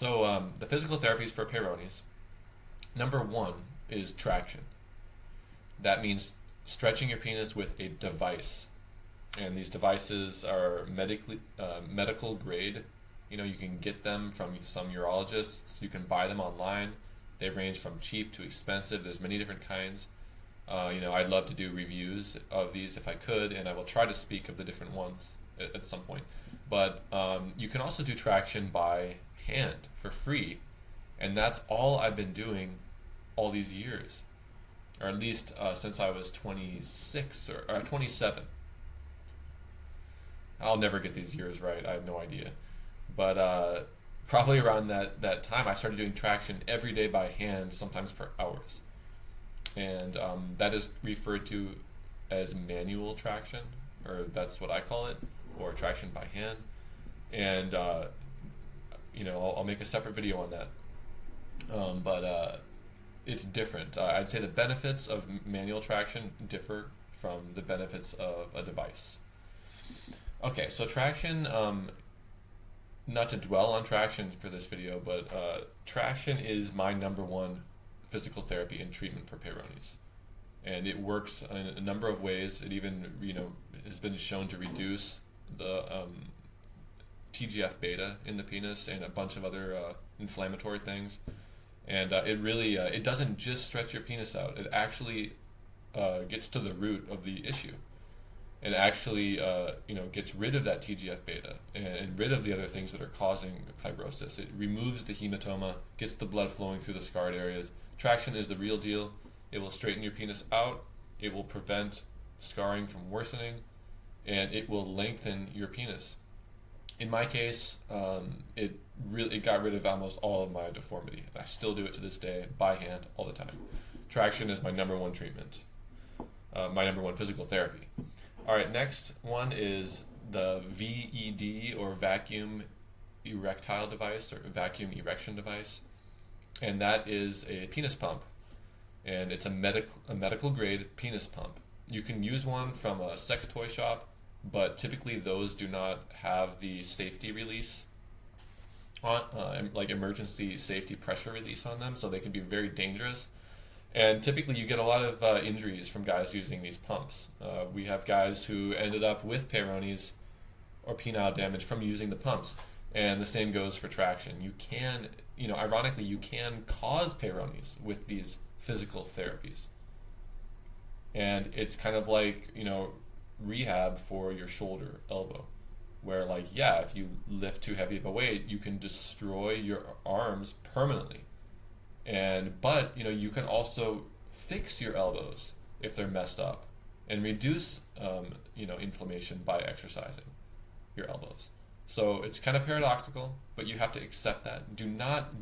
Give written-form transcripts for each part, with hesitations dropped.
So the physical therapies for Peyronie's. Number one is traction. That means stretching your penis with a device, and these devices are medical grade. You can get them from some urologists. You can buy them online. They range from cheap to expensive. There's many different kinds. I'd love to do reviews of these if I could, and I will try to speak of the different ones at some point. But you can also do traction by hand for free, and that's all I've been doing all these years, or at least since I was 26 or 27. I'll never get these years right. I have no idea. But probably around that time, I started doing traction every day by hand, sometimes for hours. And that is referred to as manual traction, or that's what I call it, or traction by hand. And I'll make a separate video on that. But it's different. I'd say the benefits of manual traction differ from the benefits of a device. Okay, so traction, not to dwell on traction for this video, but traction is my number one physical therapy and treatment for Peyronie's. And it works in a number of ways. It even, has been shown to reduce the TGF beta in the penis and a bunch of other inflammatory things. And it doesn't just stretch your penis out. It actually gets to the root of the issue. It actually, gets rid of that TGF beta and rid of the other things that are causing fibrosis. It removes the hematoma, gets the blood flowing through the scarred areas. Traction is the real deal. It will straighten your penis out. It will prevent scarring from worsening, and it will lengthen your penis. In my case, it got rid of almost all of my deformity. I still do it to this day by hand all the time. Traction is my number one treatment, my number one physical therapy. All right, next one is the VED, or vacuum erectile device, or vacuum erection device, and that is a penis pump, and it's a medical grade penis pump. You can use one from a sex toy shop, but typically those do not have the safety release on, like emergency safety pressure release on them, so they can be very dangerous. And typically you get a lot of injuries from guys using these pumps. We have guys who ended up with Peyronie's or penile damage from using the pumps. And the same goes for traction. You can, ironically, you can cause Peyronie's with these physical therapies. And it's kind of like, rehab for your shoulder, elbow. Where if you lift too heavy of a weight, you can destroy your arms permanently. But you can also fix your elbows if they're messed up, and reduce inflammation by exercising your elbows. So it's kind of paradoxical, but you have to accept that. Do not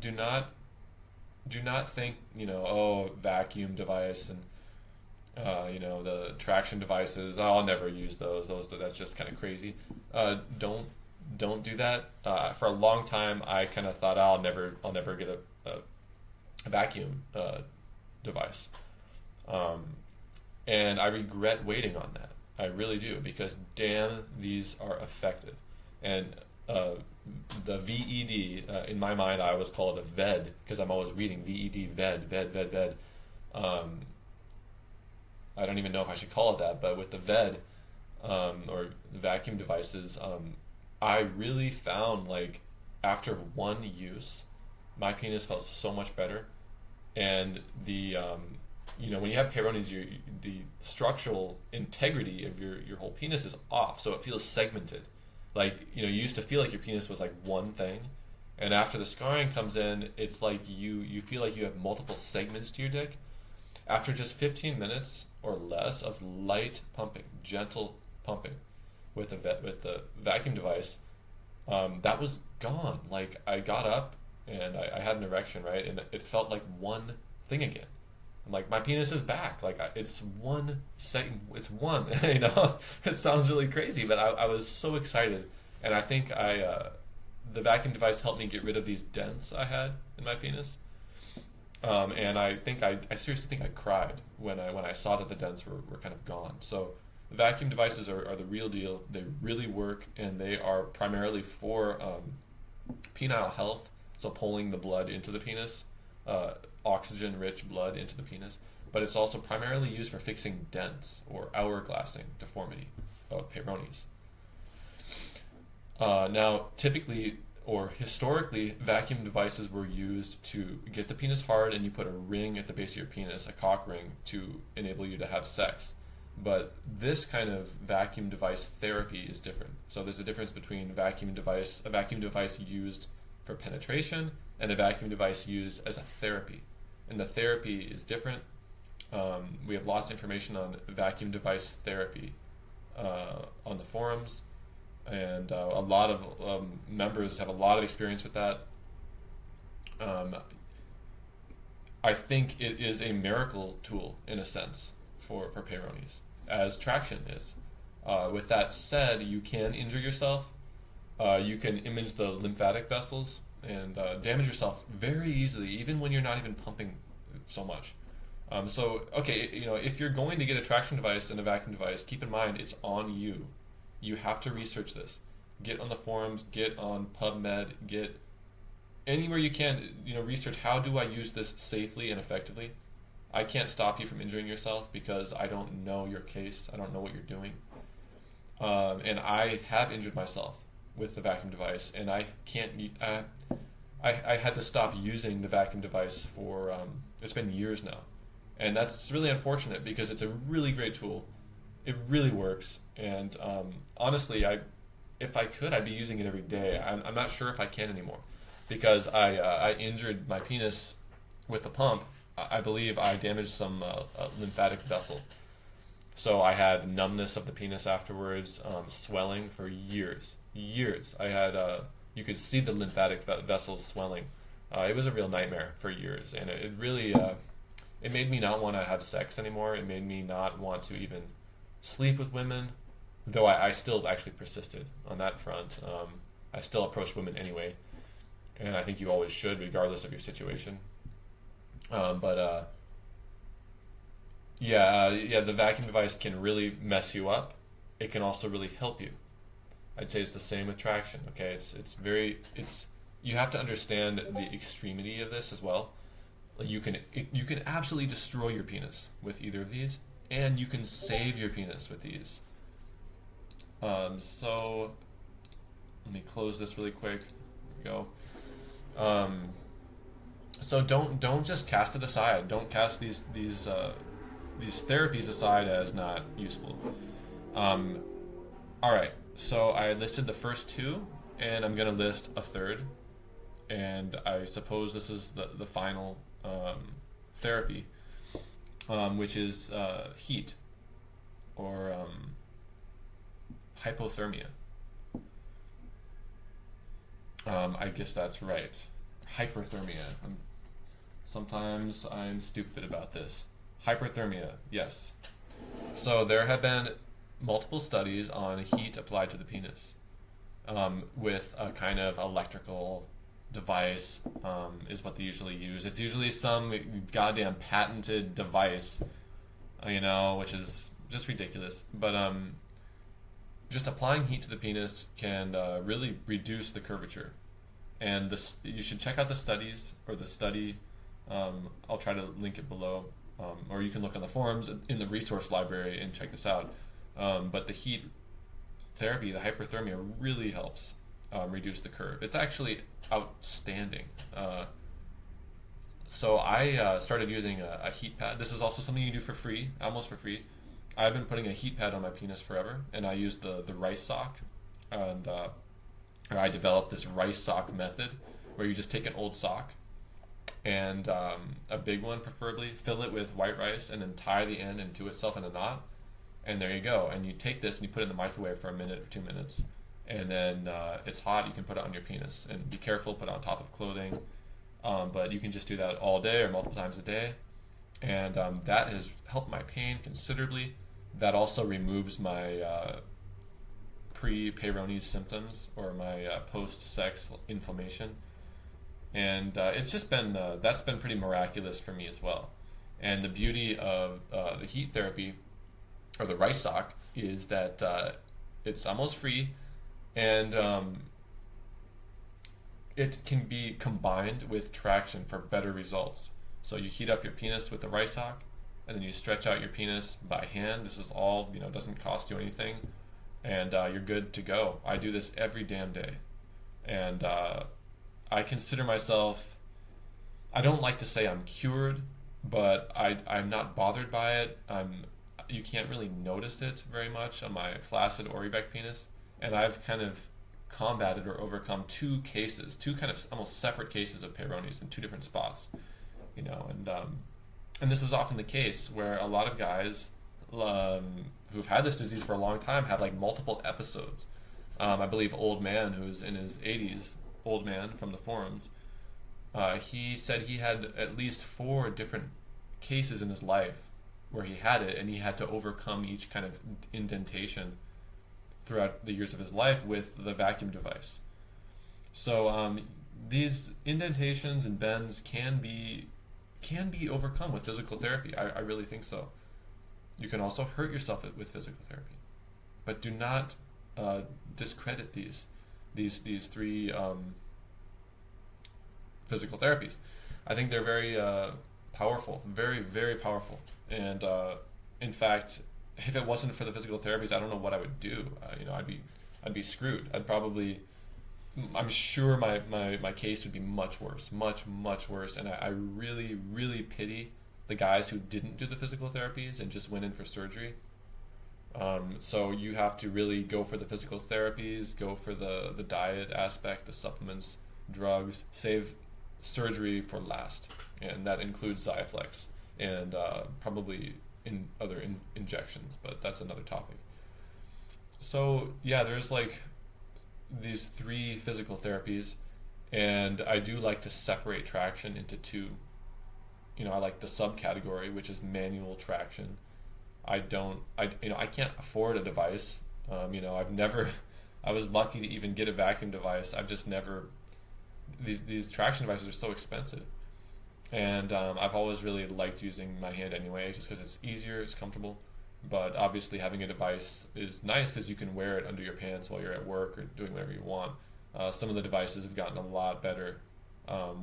think vacuum device and the traction devices. I'll never use those. That's just kind of crazy. Don't do that. For a long time, I kind of thought I'll never get a vacuum device, and I regret waiting on that. I really do, because damn, these are effective. And the VED, in my mind, I always call it a VED, because I'm always reading VED, VED. I don't even know if I should call it that, but with the VED, or the vacuum devices, I really found, after one use, my penis felt so much better. And the when you have Peyronie's, the structural integrity of your whole penis is off, so it feels segmented. You used to feel like your penis was one thing, and after the scarring comes in, it's like you feel like you have multiple segments to your dick. After just 15 minutes or less of light pumping, gentle pumping with the vacuum device, that was gone. I got up and I had an erection, right? And it felt like one thing again. I'm like, my penis is back. It's one second. It's one. It sounds really crazy, but I was so excited, and I think the vacuum device helped me get rid of these dents I had in my penis. And I seriously think I cried when I saw that the dents were kind of gone. So the vacuum devices are the real deal. They really work, and they are primarily for penile health so pulling the blood into the penis, oxygen-rich blood into the penis. But it's also primarily used for fixing dents or hourglassing deformity of Peyronie's. Now, typically or historically, vacuum devices were used to get the penis hard, and you put a ring at the base of your penis, a cock ring, to enable you to have sex. But this kind of vacuum device therapy is different. So there's a difference between a vacuum device used for penetration and a vacuum device used as a therapy. And the therapy is different. We have lots of information on vacuum device therapy on the forums, and a lot of members have a lot of experience with that. I think it is a miracle tool in a sense for Peyronie's, as traction is. With that said, you can injure yourself. You can image the lymphatic vessels and damage yourself very easily, even when you're not even pumping so much. So, okay, if you're going to get a traction device and a vacuum device, keep in mind it's on you. You have to research this. Get on the forums, get on PubMed, get anywhere you can, research how do I use this safely and effectively. I can't stop you from injuring yourself because I don't know your case. I don't know what you're doing. And I have injured myself with the vacuum device, and I can't. I had to stop using the vacuum device for it's been years now, and that's really unfortunate because it's a really great tool. It really works, and honestly, if I could, I'd be using it every day. I'm not sure if I can anymore because I injured my penis with the pump. I believe I damaged some lymphatic vessel. So I had numbness of the penis afterwards, swelling for years. I had, you could see the lymphatic vessels swelling. It was a real nightmare for years, and it really, it made me not want to have sex anymore. It made me not want to even sleep with women, though I still actually persisted on that front. I still approached women anyway, and I think you always should, regardless of your situation. The vacuum device can really mess you up. It can also really help you. I'd say it's the same with traction. Okay, you have to understand the extremity of this as well. You can absolutely destroy your penis with either of these, and you can save your penis with these. So let me close this really quick. There we go. So don't just cast it aside. Don't cast these therapies aside as not useful. All right. So I listed the first two, and I'm going to list a third. And I suppose this is the final therapy, which is heat or hypothermia. I guess that's right. Hyperthermia. Sometimes I'm stupid about this. Hyperthermia, yes. So there have been multiple studies on heat applied to the penis with a kind of electrical device is what they usually use. It's usually some goddamn patented device, which is just ridiculous. But just applying heat to the penis can really reduce the curvature. And you should check out the studies or the study. I'll try to link it below, or you can look on the forums in the resource library and check this out. But the heat therapy, the hyperthermia, really helps reduce the curve. It's actually outstanding. So I started using a heat pad. This is also something you do for free, almost for free. I've been putting a heat pad on my penis forever, and I use the rice sock. And I developed this rice sock method where you just take an old sock and a big one preferably, fill it with white rice, and then tie the end into itself in a knot, and there you go. And you take this and you put it in the microwave for a minute or 2 minutes, and then it's hot, you can put it on your penis, and be careful, put it on top of clothing, but you can just do that all day or multiple times a day, and that has helped my pain considerably. That also removes my pre-Peyronie's symptoms or my post-sex inflammation. And it's just been, that's been pretty miraculous for me as well. And the beauty of the heat therapy, or the rice sock, is that it's almost free, and it can be combined with traction for better results. So you heat up your penis with the rice sock, and then you stretch out your penis by hand. This is all, doesn't cost you anything, and you're good to go. I do this every damn day, and I consider myself, I don't like to say I'm cured, but I'm not bothered by it. You can't really notice it very much on my flaccid or erect penis, and I've kind of combated or overcome two kind of almost separate cases of Peyronie's in two different spots, and this is often the case where a lot of guys who've had this disease for a long time have like multiple episodes. I believe Old Man, who's in his 80s, Old Man from the forums, he said he had at least 4 different cases in his life where he had it, and he had to overcome each kind of indentation throughout the years of his life with the vacuum device. So these indentations and bends can be overcome with physical therapy. I really think so. You can also hurt yourself with physical therapy, but do not discredit these 3 physical therapies. I think they're very powerful, very, very powerful. And in fact, if it wasn't for the physical therapies, I don't know what I would do. I'd be screwed. I'm sure my case would be much worse, much, much worse. And I really, really pity the guys who didn't do the physical therapies and just went in for surgery. So you have to really go for the physical therapies, go for the diet aspect, the supplements, drugs, save surgery for last. And that includes Xiaflex and probably in other injections, but that's another topic. So yeah, there's like these 3 physical therapies, and I do like to separate traction into 2. I like the subcategory, which is manual traction. I can't afford a device. I was lucky to even get a vacuum device. I've just never, these traction devices are so expensive. And I've always really liked using my hand anyway, just because it's easier, it's comfortable. But obviously having a device is nice because you can wear it under your pants while you're at work or doing whatever you want. Some of the devices have gotten a lot better,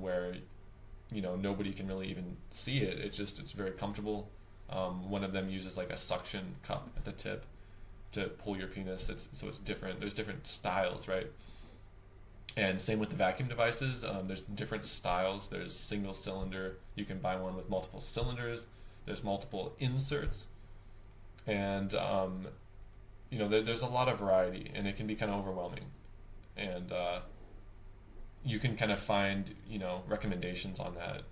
where nobody can really even see it. It's very comfortable. One of them uses like a suction cup at the tip to pull your penis. So it's different. There's different styles, right? And same with the vacuum devices. There's different styles. There's single cylinder. You can buy one with multiple cylinders. There's multiple inserts. And, there's a lot of variety, and it can be kind of overwhelming. And you can kind of find, recommendations on that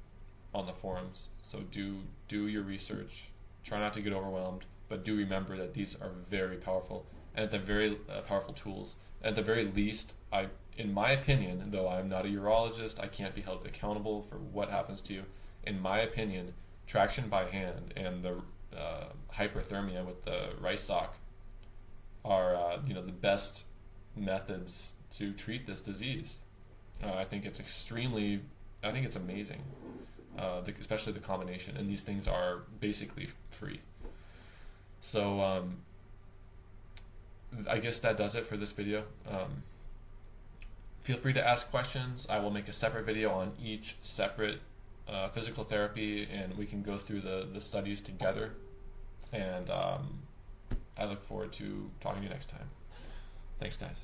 on the forums. So do your research. Try not to get overwhelmed, but do remember that these are very powerful, and at the very powerful tools. At the very least, in my opinion, though I'm not a urologist, I can't be held accountable for what happens to you. In my opinion, traction by hand and the hyperthermia with the rice sock are the best methods to treat this disease. I think it's amazing, especially the combination, and these things are basically free. So I guess that does it for this video. Feel free to ask questions. I will make a separate video on each separate physical therapy, and we can go through the studies together. And I look forward to talking to you next time. Thanks, guys.